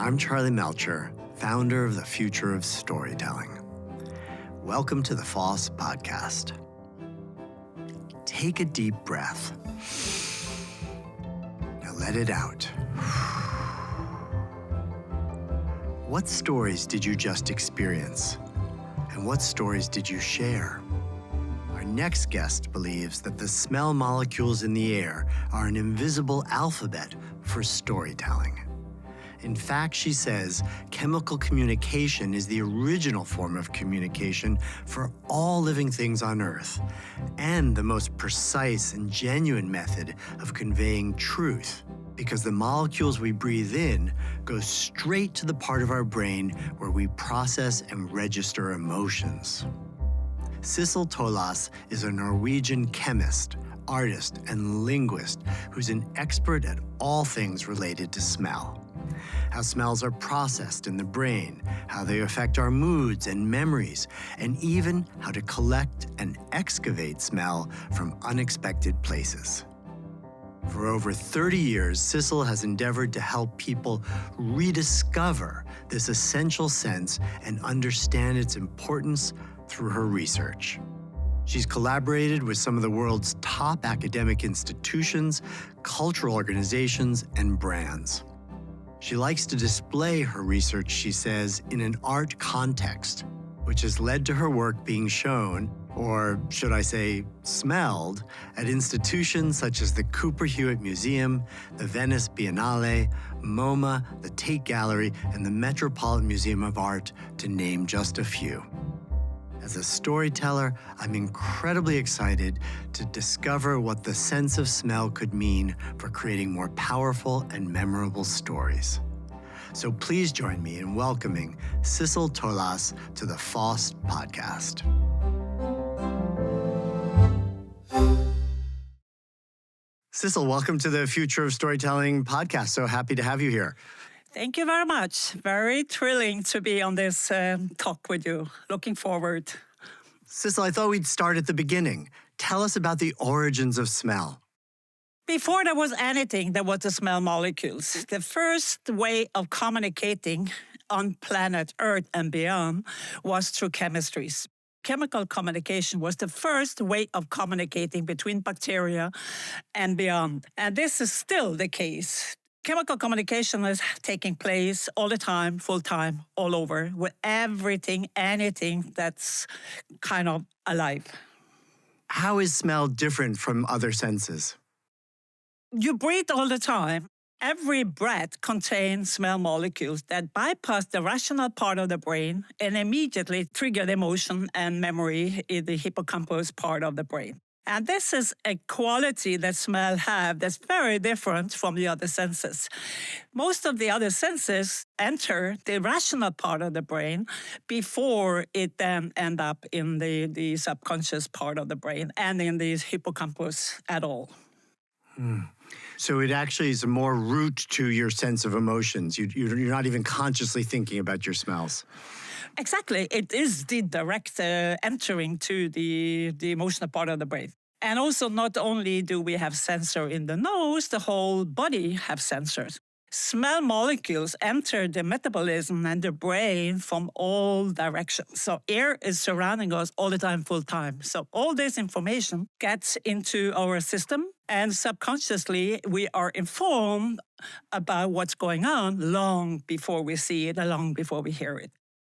I'm Charlie Melcher, founder of the Future of Storytelling. Welcome to the FoST Podcast. Take a deep breath. Now let it out. What stories did you just experience? And what stories did you share? Our next guest believes that the smell molecules in the air are an invisible alphabet for storytelling. In fact, she says, chemical communication is the original form of communication for all living things on Earth, and the most precise and genuine method of conveying truth, because the molecules we breathe in go straight to the part of our brain where we process and register emotions. Sissel Tolaas is a Norwegian chemist, artist, and linguist who's an expert at all things related to smell. How smells are processed in the brain, how they affect our moods and memories, and even how to collect and excavate smell from unexpected places. For over 30 years, Sissel has endeavored to help people rediscover this essential sense and understand its importance through her research. She's collaborated with some of the world's top academic institutions, cultural organizations, and brands. She likes to display her research, she says, in an art context, which has led to her work being shown, or should I say, smelled, at institutions such as the Cooper Hewitt Museum, the Venice Biennale, MoMA, the Tate Gallery, and the Metropolitan Museum of Art, to name just a few. As a storyteller, I'm incredibly excited to discover what the sense of smell could mean for creating more powerful and memorable stories. So please join me in welcoming Sissel Tolaas to the FoST Podcast. Sissel, welcome to the Future of Storytelling podcast. So happy to have you here. Thank you very much. Very thrilling to be on this talk with you. Looking forward. Sissel, I thought we'd start at the beginning. Tell us about the origins of smell. Before there was anything, there was the smell molecules. The first way of communicating on planet Earth and beyond was through chemistries. Chemical communication was the first way of communicating between bacteria and beyond. And this is still the case. Chemical communication is taking place all the time, full time, all over, with everything, anything that's kind of alive. How is smell different from other senses? You breathe all the time. Every breath contains smell molecules that bypass the rational part of the brain and immediately trigger the emotion and memory in the hippocampus part of the brain. And this is a quality that smell have that's very different from the other senses. Most of the other senses enter the rational part of the brain before it then end up in the subconscious part of the brain and in the hippocampus at all. So it actually is more root to your sense of emotions. You're not even consciously thinking about your smells. Exactly. It is the direct entering to the emotional part of the brain. And also, not only do we have sensor in the nose, the whole body have sensors. Smell molecules enter the metabolism and the brain from all directions. So air is surrounding us all the time, full time. So all this information gets into our system, and subconsciously we are informed about what's going on long before we see it and long before we hear it.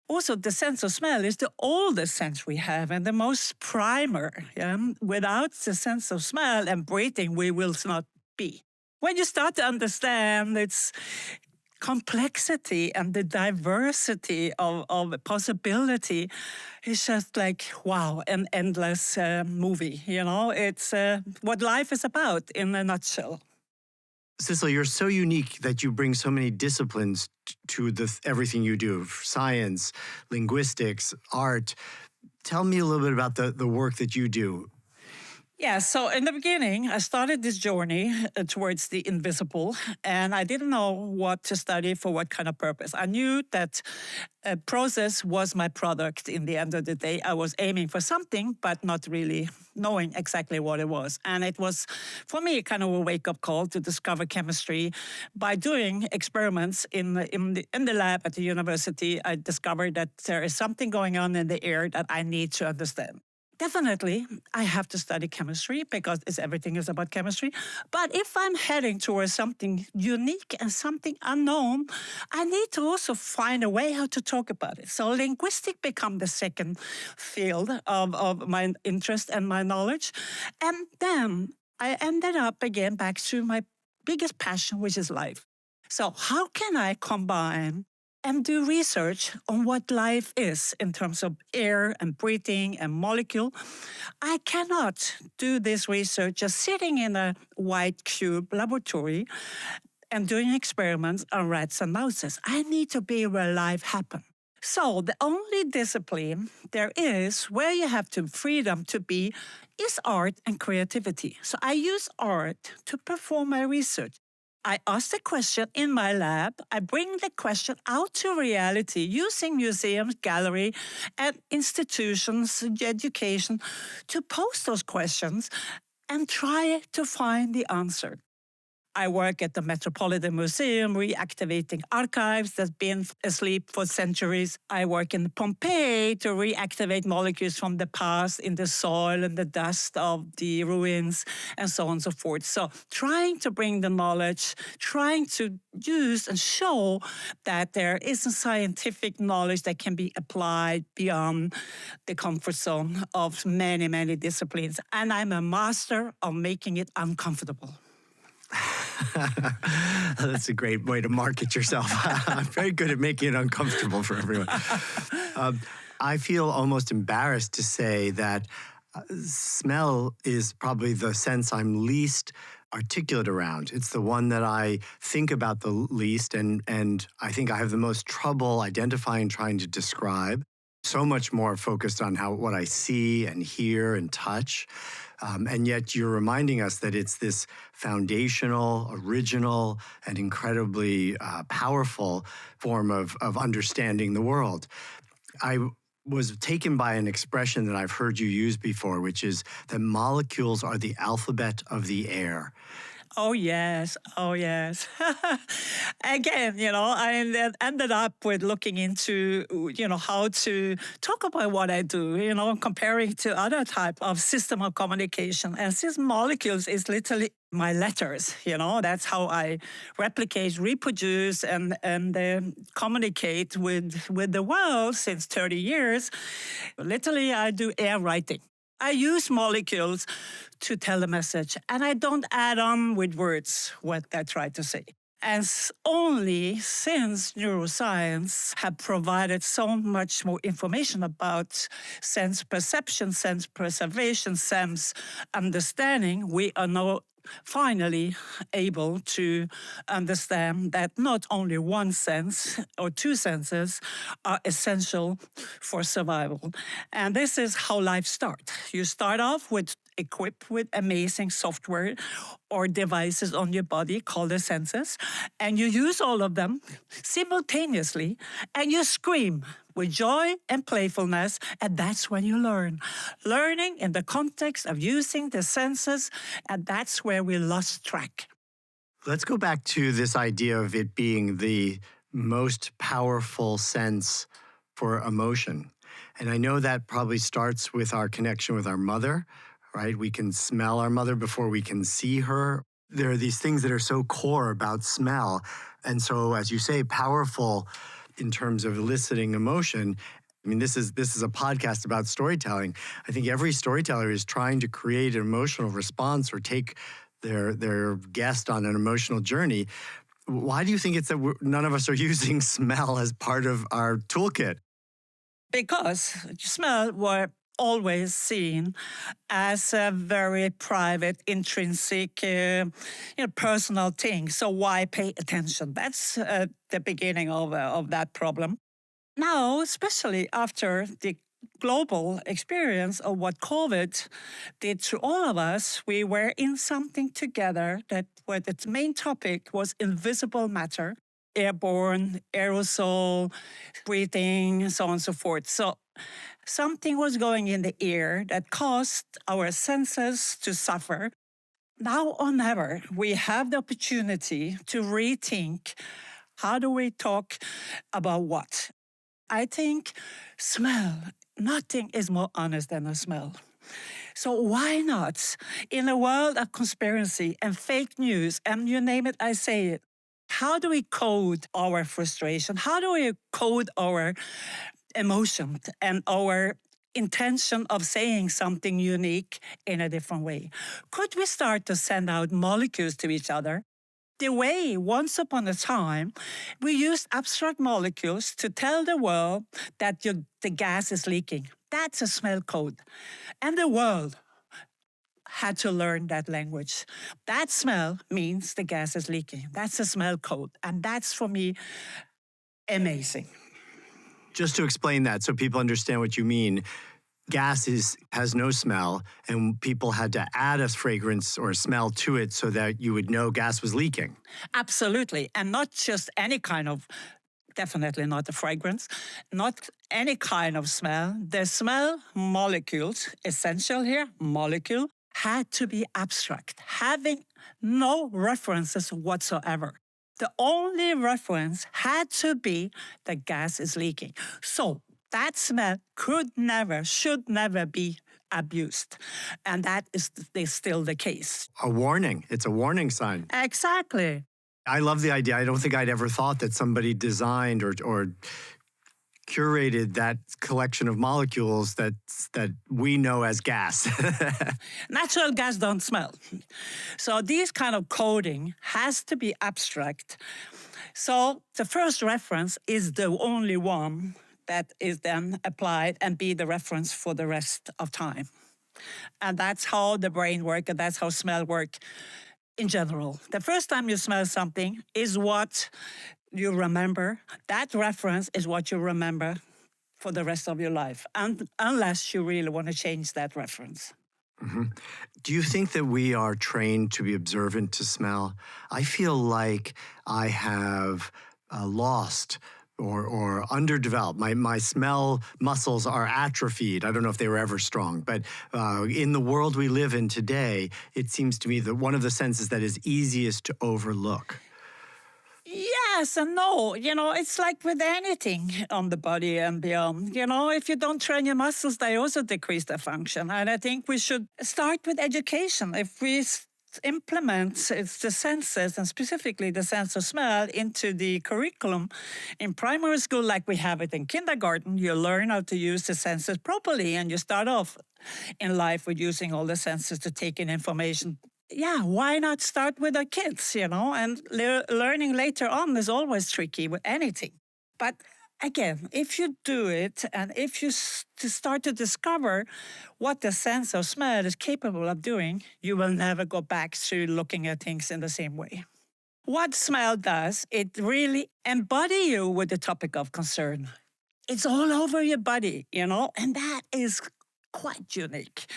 Also, the sense of smell is the oldest sense we have and the most primer. Yeah? Without the sense of smell and breathing, we will not be. When you start to understand its complexity and the diversity of possibility, it's just like, wow, an endless movie. You know, it's what life is about in a nutshell. Sissel, you're so unique that you bring so many disciplines to everything you do, science, linguistics, art. Tell me a little bit about the work that you do. Yeah, so in the beginning, I started this journey towards the invisible, and I didn't know what to study for what kind of purpose. I knew that a process was my product in the end of the day. I was aiming for something, but not really knowing exactly what it was. And it was, for me, kind of a wake-up call to discover chemistry. By doing experiments in the lab at the university, I discovered that there is something going on in the air that I need to understand. Definitely, I have to study chemistry because everything is about chemistry. But if I'm heading towards something unique and something unknown, I need to also find a way how to talk about it. So linguistic become the second field of my interest and my knowledge. And then I ended up again back to my biggest passion, which is life. So how can I combine and do research on what life is in terms of air and breathing and molecule? I cannot do this research just sitting in a white cube laboratory and doing experiments on rats and mouses. I need to be where life happens. So the only discipline there is where you have the freedom to be is art and creativity. So I use art to perform my research. I ask the question in my lab. I bring the question out to reality using museums, gallery, and institutions, education to pose those questions and try to find the answer. I work at the Metropolitan Museum, reactivating archives that's been asleep for centuries. I work in Pompeii to reactivate molecules from the past in the soil and the dust of the ruins, and so on and so forth. So trying to bring the knowledge, trying to use and show that there is a scientific knowledge that can be applied beyond the comfort zone of many, many disciplines. And I'm a master of making it uncomfortable. That's a great way to market yourself. I'm very good at making it uncomfortable for everyone. I feel almost embarrassed to say that smell is probably the sense I'm least articulate around. It's the one that I think about the least, and I think I have the most trouble identifying, trying to describe. So much more focused on what I see and hear and touch. And yet you're reminding us that it's this foundational, original, and incredibly powerful form of understanding the world. I was taken by an expression that I've heard you use before, which is that molecules are the alphabet of the air. Oh, yes. Oh, yes. Again, I ended up with looking into, how to talk about what I do, comparing to other type of system of communication. And since molecules is literally my letters, that's how I replicate, reproduce, and communicate with the world since 30 years. Literally, I do air writing. I use molecules to tell a message, and I don't add on with words what I try to say. And only since neuroscience have provided so much more information about sense perception, sense preservation, sense understanding, we are now finally able to understand that not only one sense or two senses are essential for survival. And this is how life starts. You start off equipped with amazing software or devices on your body called the senses, and you use all of them simultaneously, and you scream with joy and playfulness, and that's when you learn. Learning in the context of using the senses, and that's where we lost track. Let's go back to this idea of it being the most powerful sense for emotion. And I know that probably starts with our connection with our mother, right? We can smell our mother before we can see her. There are these things that are so core about smell. And so, as you say, powerful in terms of eliciting emotion. I mean, this is a podcast about storytelling. I think every storyteller is trying to create an emotional response or take their guest on an emotional journey. Why do you think it's that none of us are using smell as part of our toolkit? Because smell were always seen as a very private, intrinsic, personal thing. So why pay attention? That's the beginning of that problem. Now, especially after the global experience of what COVID did to all of us. We were in something together that where its main topic was invisible matter, airborne, aerosol, breathing, so on and so forth. So something was going in the air that caused our senses to suffer. Now or never, we have the opportunity to rethink how do we talk about what. I think smell, nothing is more honest than a smell. So why not, in a world of conspiracy and fake news, and you name it, I say it, how do we code our frustration? How do we code our emotion and our intention of saying something unique in a different way? Could we start to send out molecules to each other? The way once upon a time we used abstract molecules to tell the world that the gas is leaking. That's a smell code. And the world had to learn that language. That smell means the gas is leaking. That's a smell code. And that's, for me, amazing. Just to explain that so people understand what you mean, gas has no smell, and people had to add a fragrance or a smell to it so that you would know gas was leaking. Absolutely. And not just any kind of, definitely not a fragrance, not any kind of smell. The smell molecules, essential here, molecule, had to be abstract, having no references whatsoever. The only reference had to be the gas is leaking. So that smell could never, should never be abused. And that is still the case. A warning. It's a warning sign. Exactly. I love the idea. I don't think I'd ever thought that somebody designed or curated that collection of molecules that we know as gas. Natural gas don't smell. So this kind of coding has to be abstract. So the first reference is the only one that is then applied and be the reference for the rest of time. And that's how the brain works, and that's how smell works in general. The first time you smell something is what you remember. That reference is what you remember for the rest of your life, and unless you really want to change that reference. Mm-hmm. Do you think that we are trained to be observant to smell? I feel like I have lost or underdeveloped. My smell muscles are atrophied. I don't know if they were ever strong, but in the world we live in today, it seems to me that one of the senses that is easiest to overlook. Yes and no. It's like with anything on the body and beyond. If you don't train your muscles, they also decrease their function. And I think we should start with education. If we implement the senses, and specifically the sense of smell, into the curriculum in primary school, like we have it in kindergarten, you learn how to use the senses properly, and you start off in life with using all the senses to take in information. Yeah, why not start with the kids, And learning later on is always tricky with anything. But again, if you do it, and if you start to discover what the sense of smell is capable of doing, you will never go back to looking at things in the same way. What smell does, it really embodies you with the topic of concern. It's all over your body, and that is quite unique.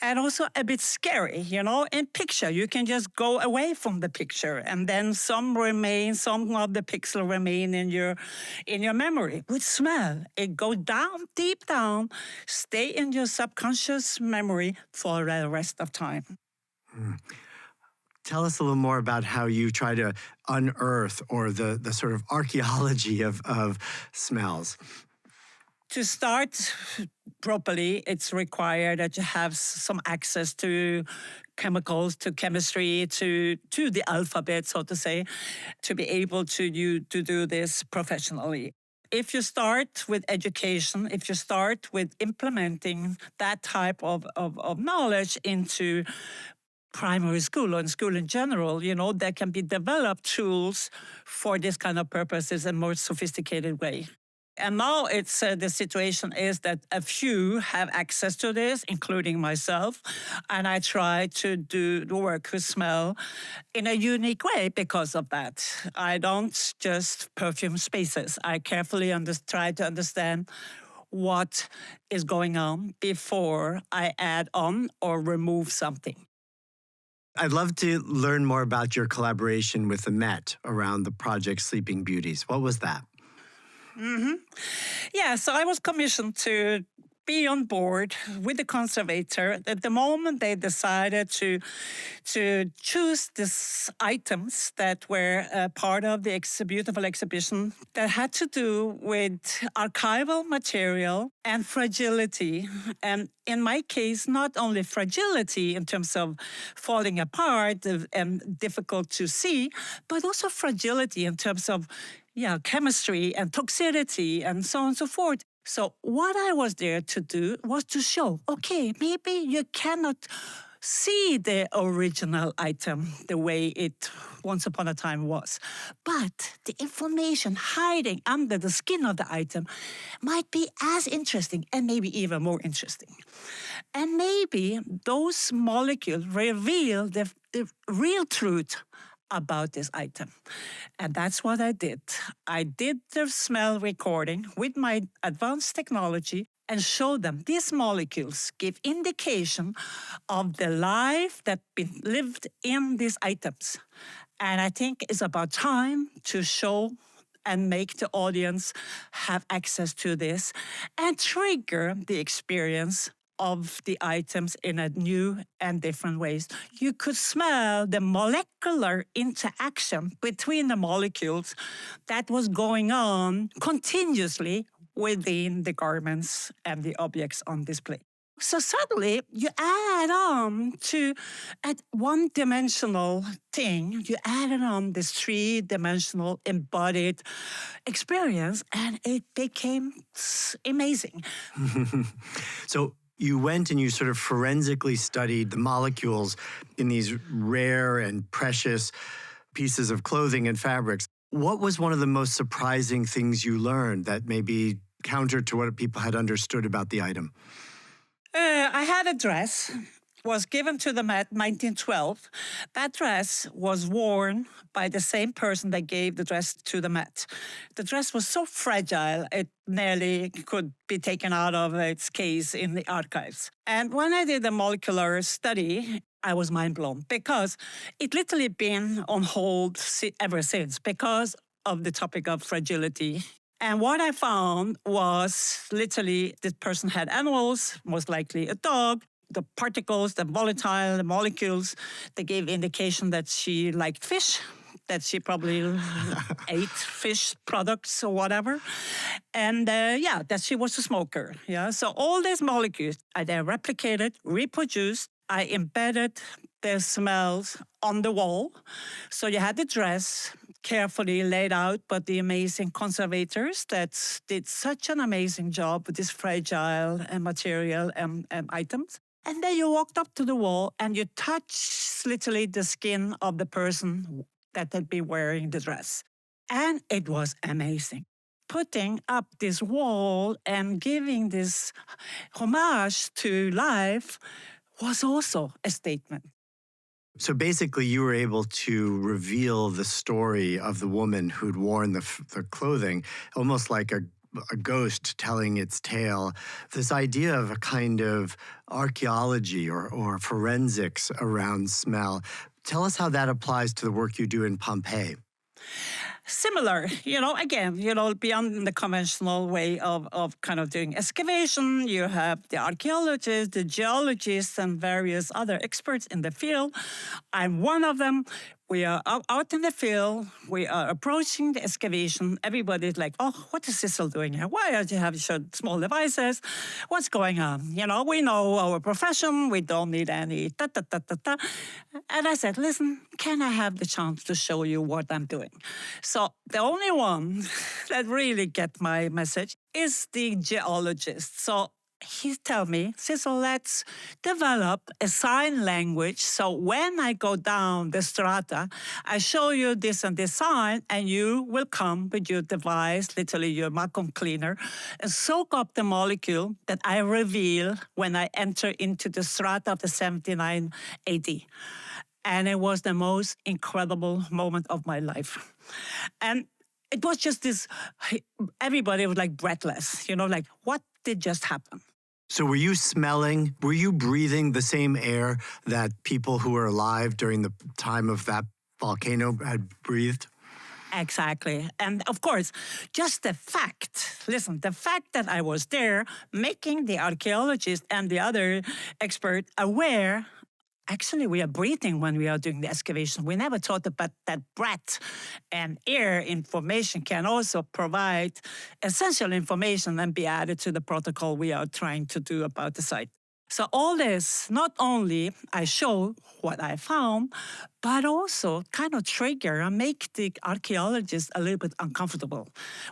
And also a bit scary, In picture, you can just go away from the picture, and then some of the pixels remain in your memory. With smell, it goes down, deep down, stay in your subconscious memory for the rest of time. Tell us a little more about how you try to unearth, or the sort of archaeology of smells. To start properly, it's required that you have some access to chemicals, to chemistry, to the alphabet, so to say, to be able to do this professionally. If you start with education, if you start with implementing that type of knowledge into primary school or in school in general, there can be developed tools for this kind of purposes in a more sophisticated way. And now it's the situation is that a few have access to this, including myself, and I try to do the work with smell in a unique way because of that. I don't just perfume spaces. I carefully try to understand what is going on before I add on or remove something. I'd love to learn more about your collaboration with the Met around the project Sleeping Beauties. What was that? Yeah, so I was commissioned to be on board with the conservator at the moment they decided to choose these items that were part of the beautiful exhibition that had to do with archival material and fragility. And in my case, not only fragility in terms of falling apart and difficult to see, but also fragility in terms of chemistry and toxicity and so on and so forth. So what I was there to do was to show, okay, maybe you cannot see the original item the way it once upon a time was. But the information hiding under the skin of the item might be as interesting and maybe even more interesting. And maybe those molecules reveal the real truth about this item. And that's what I did. I did the smell recording with my advanced technology and showed them these molecules give indication of the life that been lived in these items. And I think it's about time to show and make the audience have access to this and trigger the experience of the items in a new and different ways. You could smell the molecular interaction between the molecules that was going on continuously within the garments and the objects on display. So suddenly you add on to a one-dimensional thing, you added on this three-dimensional embodied experience, and it became amazing. So you went and you sort of forensically studied the molecules in these rare and precious pieces of clothing and fabrics. What was one of the most surprising things you learned that may be counter to what people had understood about the item? I had a dress, was given to the Met 1912. That dress was worn by the same person that gave the dress to the Met. The dress was so fragile, it nearly could be taken out of its case in the archives. And when I did the molecular study, I was mind blown because it literally been on hold ever since because of the topic of fragility. And what I found was literally this person had animals, most likely a dog. The particles, the volatile, the molecules, they gave indication that she liked fish, that she probably ate fish products or whatever. And that she was a smoker. Yeah, so all these molecules, I then replicated, reproduced. I embedded the smells on the wall. So you had the dress carefully laid out, but the amazing conservators that did such an amazing job with this fragile material and items. And then you walked up to the wall and you touched literally the skin of the person that had been wearing the dress. And it was amazing. Putting up this wall and giving this homage to life was also a statement. So basically, you were able to reveal the story of the woman who'd worn the clothing, almost like a ghost telling its tale. This idea of a kind of archaeology or forensics around smell. Tell us how that applies to the work you do in Pompeii. Similar, again, beyond the conventional way of kind of doing excavation, you have the archaeologists, the geologists, and various other experts in the field. I'm one of them. We are out in the field. We are approaching the excavation. Everybody's like, oh, what is Sissel doing here? Why are you having such small devices? What's going on? We know our profession. We don't need any ta-ta-ta-ta-ta. And I said, listen, can I have the chance to show you what I'm doing? So the only one that really get my message is the geologist. So he told me, Sissel, let's develop a sign language. So when I go down the strata, I show you this and this sign, and you will come with your device, literally your vacuum cleaner, and soak up the molecule that I reveal when I enter into the strata of the 79 AD. And it was the most incredible moment of my life. And it was just this, everybody was like breathless, like, what did just happen. So were you breathing the same air that people who were alive during the time of that volcano had breathed? Exactly. And of course, just the fact that I was there making the archaeologist and the other expert aware. Actually, we are breathing when we are doing the excavation. We never thought about that breath and air information can also provide essential information and be added to the protocol we are trying to do about the site. So all this, not only I show what I found, but also kind of trigger and make the archaeologist a little bit uncomfortable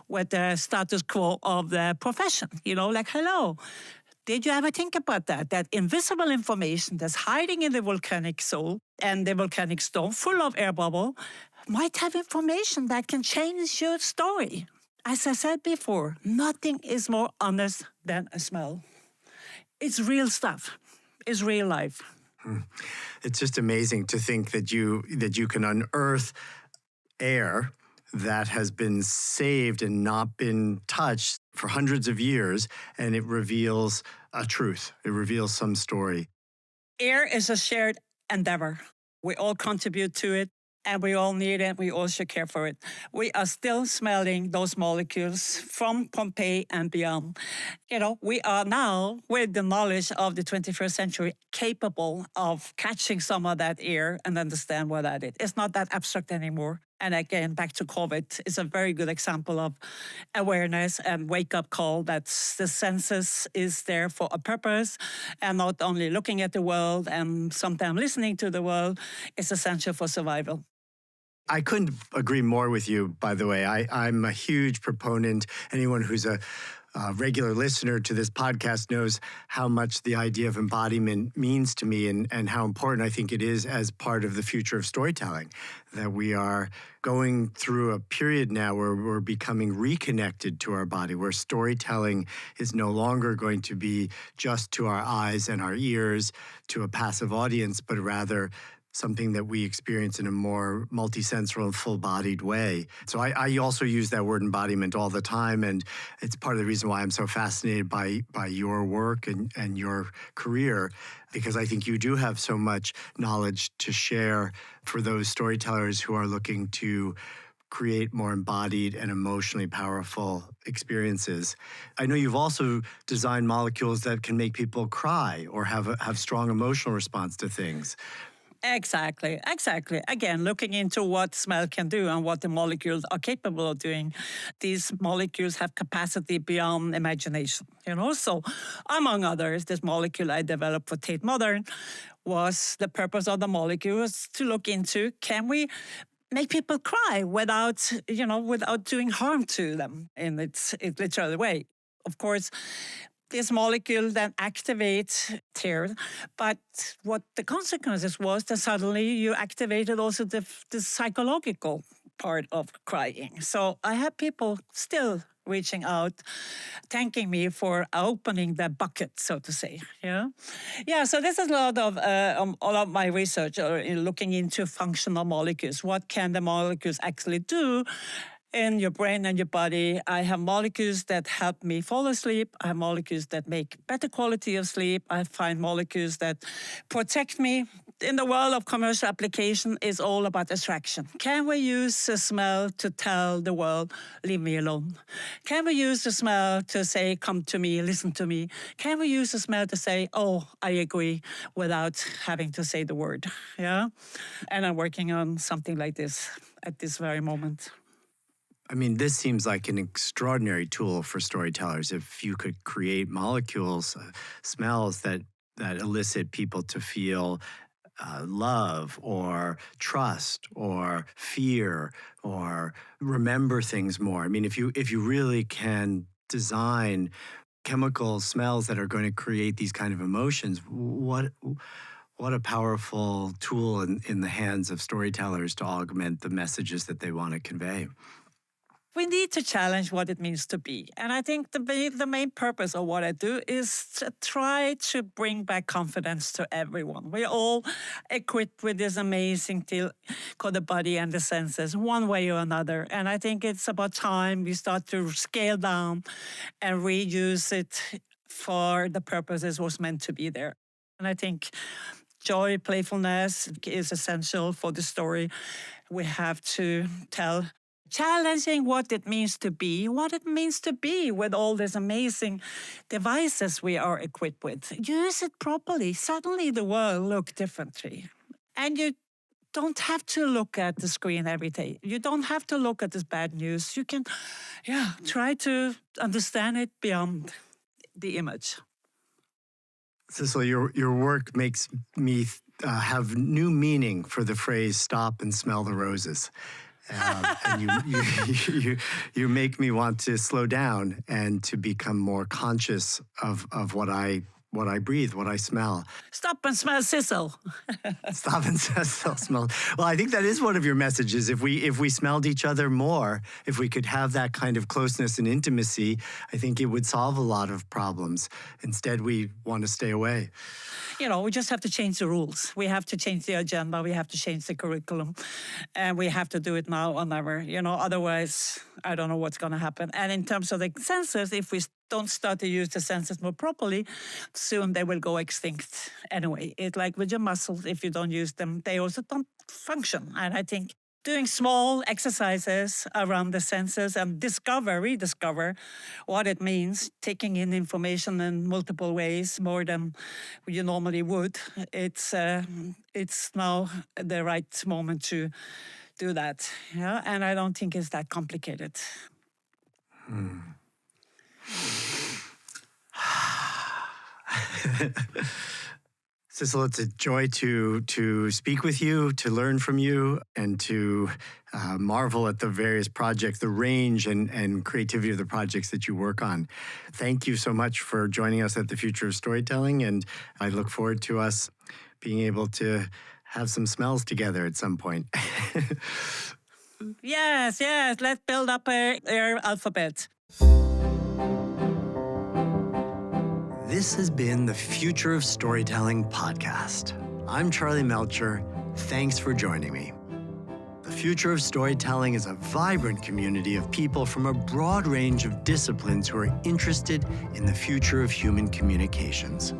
with the status quo of the profession. Like, hello, did you ever think about that? That invisible information that's hiding in the volcanic soil and the volcanic stone full of air bubble might have information that can change your story. As I said before, nothing is more honest than a smell. It's real stuff. It's real life. It's just amazing to think that you can unearth air that has been saved and not been touched for hundreds of years, and it reveals a truth. It reveals some story. Air is a shared endeavor. We all contribute to it, and we all need it. We all should care for it. We are still smelling those molecules from Pompeii and beyond. We are now, with the knowledge of the 21st century, capable of catching some of that air and understand what that is. It's not that abstract anymore. And again, back to COVID, it's a very good example of awareness and wake-up call that the senses is there for a purpose, and not only looking at the world and sometimes listening to the world is essential for survival. I couldn't agree more with you, by the way. I'm a huge proponent. Anyone who's a regular listener to this podcast knows how much the idea of embodiment means to me and how important I think it is as part of the future of storytelling. That we are going through a period now where we're becoming reconnected to our body, where storytelling is no longer going to be just to our eyes and our ears, to a passive audience, but rather something that we experience in a more multisensory and full-bodied way. So I also use that word embodiment all the time, and it's part of the reason why I'm so fascinated by your work and your career, because I think you do have so much knowledge to share for those storytellers who are looking to create more embodied and emotionally powerful experiences. I know you've also designed molecules that can make people cry or have strong emotional response to things. Exactly. Again, looking into what smell can do and what the molecules are capable of doing. These molecules have capacity beyond imagination. So among others, this molecule I developed for Tate Modern was the purpose of the molecule was to look into, can we make people cry without doing harm to them in its literal way? Of course, this molecule then activates tears, but what the consequences was that suddenly you activated also the psychological part of crying. So I have people still reaching out, thanking me for opening the bucket, so to say. Yeah. So this is a lot of my research, looking into functional molecules. What can the molecules actually do in your brain and your body? I have molecules that help me fall asleep. I have molecules that make better quality of sleep. I find molecules that protect me. In the world of commercial application, it's all about distraction. Can we use a smell to tell the world, leave me alone? Can we use the smell to say, come to me, listen to me? Can we use the smell to say, oh, I agree, without having to say the word? Yeah. And I'm working on something like this at this very moment. I mean, this seems like an extraordinary tool for storytellers. If you could create molecules, smells that elicit people to feel love or trust or fear or remember things more. I mean, if you really can design chemical smells that are going to create these kind of emotions, what a powerful tool in the hands of storytellers to augment the messages that they want to convey. we need to challenge what it means to be. And I think the main purpose of what I do is to try to bring back confidence to everyone. We're all equipped with this amazing tool called the body and the senses, one way or another. And I think it's about time we start to scale down and reuse it for the purposes it was meant to be there. And I think joy, playfulness is essential for the story we have to tell. Challenging what it means to be with all these amazing devices we are equipped with. Use it properly. Suddenly the world looks differently. And you don't have to look at the screen every day. You don't have to look at this bad news. You can, try to understand it beyond the image. Sissel, your work makes me have new meaning for the phrase "stop and smell the roses." And you make me want to slow down and to become more conscious of what I breathe, what I smell. Stop and smell Sissel. Stop and smell. Well, I think that is one of your messages. If we smelled each other more, if we could have that kind of closeness and intimacy, I think it would solve a lot of problems. Instead, we want to stay away. We just have to change the rules. We have to change the agenda. We have to change the curriculum. And we have to do it now or never. Otherwise, I don't know what's going to happen. And in terms of the senses, if we don't start to use the senses more properly, soon they will go extinct anyway. It's like with your muscles, if you don't use them, they also don't function. And I think doing small exercises around the senses and rediscover what it means, taking in information in multiple ways more than you normally would. It's now the right moment to do that. Yeah, and I don't think it's that complicated. Sissel, it's a joy to speak with you, to learn from you, and to marvel at the various projects, the range and creativity of the projects that you work on. Thank you so much for joining us at the Future of Storytelling, and I look forward to us being able to have some smells together at some point. Yes, let's build up our alphabet. This has been the Future of Storytelling podcast. I'm Charlie Melcher. Thanks for joining me. The Future of Storytelling is a vibrant community of people from a broad range of disciplines who are interested in the future of human communications.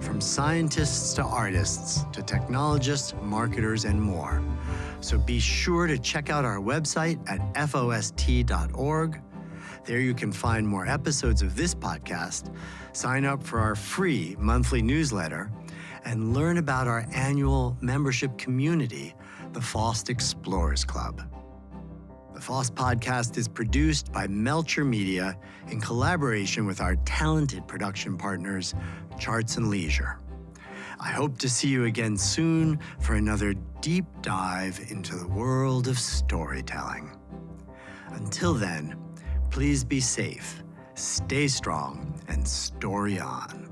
From scientists to artists to technologists, marketers, and more. So be sure to check out our website at FoST.org. There you can find more episodes of this podcast, sign up for our free monthly newsletter, and learn about our annual membership community, the FoST Explorers Club. The FoST Podcast is produced by Melcher Media in collaboration with our talented production partners, Charts and Leisure. I hope to see you again soon for another deep dive into the world of storytelling. Until then, please be safe, stay strong, and story on.